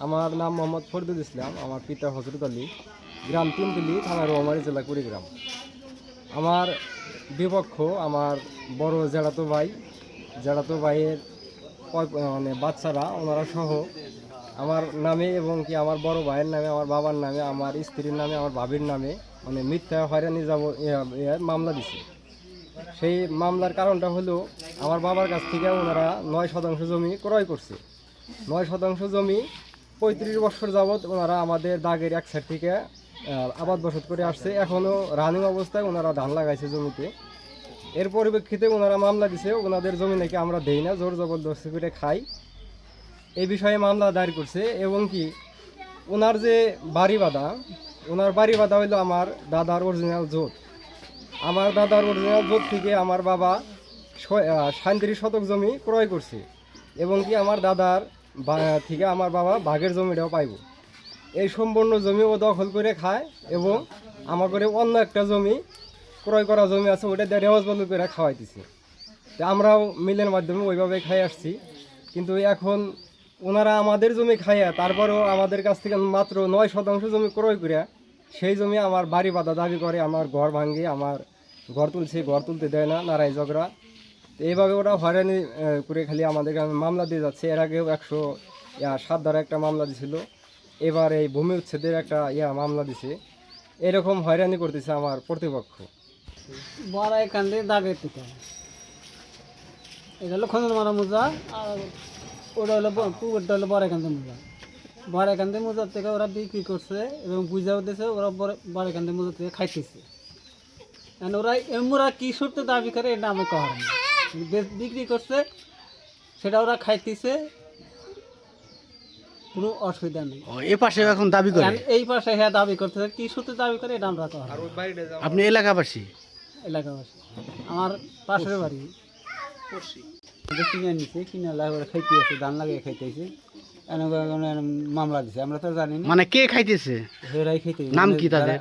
আমার নাম মোহাম্মদ ফরিদুল ইসলাম। আমার পিতা হজরত আলী, গ্রাম তিনতুলি, থানা রৌমারী, জেলা কুড়িগ্রাম। আমার বিপক্ষ আমার বড় জ্যাঠাতো ভাইয়ের মানে বাচ্চারা, ওনারা সহ আমার নামে এবং কি আমার বড় ভাইয়ের নামে, আমার বাবার নামে, আমার স্ত্রীর নামে, আমার ভাবির নামে মানে মিথ্যা হয়রানি মামলা দিছে। সেই মামলার কারণটা হলো আমার বাবার কাছ থেকে ওনারা 9% জমি ক্রয় করছে। 9% জমি 35 বছর যাবৎ ওনারা আমাদের দাগের এক সাইড থেকে আবাদ বসত করে আসছে। এখনও রানিং অবস্থায় ওনারা ধান লাগাইছে জমিতে। এর পরিপ্রেক্ষিতে ওনারা মামলা দিছে, ওনাদের জমি নাকি আমরা দেই না, জোর জবরদস্তি করে খাই, এই বিষয়ে মামলা দায়ের করছে। এবং কি ওনার যে ওনার বাড়ি বাঁধা হইলো আমার দাদার অরিজিনাল জোট। আমার দাদার অরিজিনাল জোট থেকে আমার বাবা 37 শতক জমি ক্রয় করছে এবং কি আমার দাদার থেকে আমার বাবা ভাগের জমিটাও পাইব। এই সম্পূর্ণ জমি ও দখল করে খায় এবং আমার করে অন্য একটা জমি ক্রয় করা জমি আছে, ওইটা দিয়ে রেওয়াজ বদল করে খাওয়াইতেছে। তো আমরাও মিলের মাধ্যমে ওইভাবে খাই আসছি। কিন্তু এখন ওনারা আমাদের জমি খাইয়া তারপরেও আমাদের কাছ থেকে মাত্র 9% জমি ক্রয় করে সেই জমি আমার বাড়ি বাঁধা দাবি করে, আমার ঘর ভাঙে, আমার ঘর তুলতে দেয় না, নারাই ঝগড়া। তো এইভাবে ওরা হয়রানি করে খালি আমাদেরকে মামলা দিয়ে যাচ্ছে। এর আগেও 107 ধারা একটা মামলা দিছিল, এবার এই ভূমি উচ্ছেদের একটা মামলা দিছে। এরকম হয়রানি করতেছে আমার প্রতিপক্ষ। বড় এখান থেকে দাগে থেকে এটা হলো খন্দন মারা মোজা, আর ওটা হলো পুকুরটা হলো বড় এখান থেকে মোজা। বড় এখান থেকে মোজার থেকে ওরা বিক্রি করছে এবং বুঝাও দিয়েছে, ওরা বড় এখান থেকে মোজার থেকে খাইতেছে। ওরা এমরা কী সূত্রে দাবি করে এটা আমি কহার না, বিক্রি করছে সেটা ওরা খাইতেছে, কোনো অসুবিধা নেই। এই পাশে এখন দাবি করে, এই পাশে হ্যাঁ দাবি করতেছে, কী সূত্রে দাবি করে এটা আমরা কহার। আপনি এলাকাবাসী? এলাকাবাসী, আমার পাশের বাড়ি কিনে নিচ্ছে, কিনে ওরা খাইতে আছে, ধান লাগিয়ে খাইতেছে, মামলা দিছে। আমরা তো জানি না মানে কে খাইতেছে, ওরাই খাইতে। নাম কি তাদের?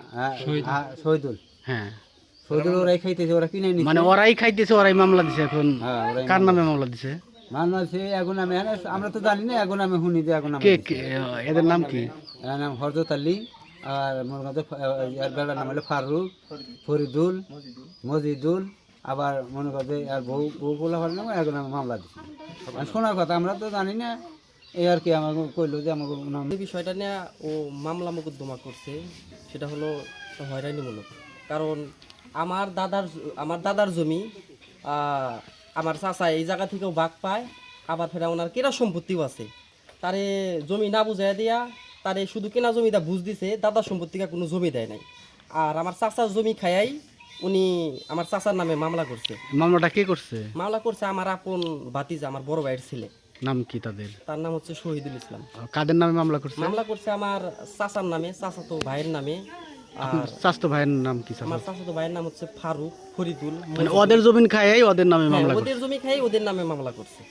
শহীদুল। হ্যাঁ, শহীদুল ওরাই খাইতেছে, ওরা কিনে নিচ্ছে। মানে ওরাই খাইতেছে, ওরাই মামলা দিছে। এখন কার নামে মামলা দিছে? মামলা দিছে এখন আমি, আমরা তো জানি না, এখন আমি শুনি যে এখন এদের নাম কি? এর নাম হজরত আলী, আর মোর কাছে বেড়ার নাম হলো ফারুক, ফরিদুল, মজিদুল, আবার মনে করছে আর বউ বলা হয় না, এখন আমি মামলা দিচ্ছি। শোনার কথা, আমরা তো জানি না, এই আর কি আমাকে কইলো যে আমাকে নাম। এই বিষয়টা নিয়ে ও মামলা মোকদ্দমা করছে, সেটা হলো হয়রানিমূলক। কারণ আমার দাদার জমি আমার চাচা এই জায়গা থেকেও ভাগ পায়, আবার ফেরা ওনার কেনা সম্পত্তিও আছে। তারে জমি না বুঝাই দিয়া তারে শুধু কেনা জমিটা বুঝ দিছে, দাদার সম্পত্তিকে কোনো জমি দেয় নাই। আর আমার চাচার জমি খাইয়াই উনি আমার চাচার নামে মামলা করছে। মামলাটা কে করছে? মামলা করছে আমার আপন ভাতিজা, আমার বড় ভাইয়ের ছেলে। নাম কি তাদের? তার নাম হচ্ছে শহীদুল ইসলাম। কাদের নামে মামলা করছে? মামলা করছে আমার চাচার নামে, চাচাতো ভাইয়ের নামে। আর চাচাতো ভাইয়ের নাম কি? আমার চাচাতো ভাইয়ের নাম হচ্ছে ফারুক, ফরিদুল। মানে ওদের জমি খায় ওদের নামে মামলা করছে? ওদের জমি খাই ওদের নামে মামলা করছে।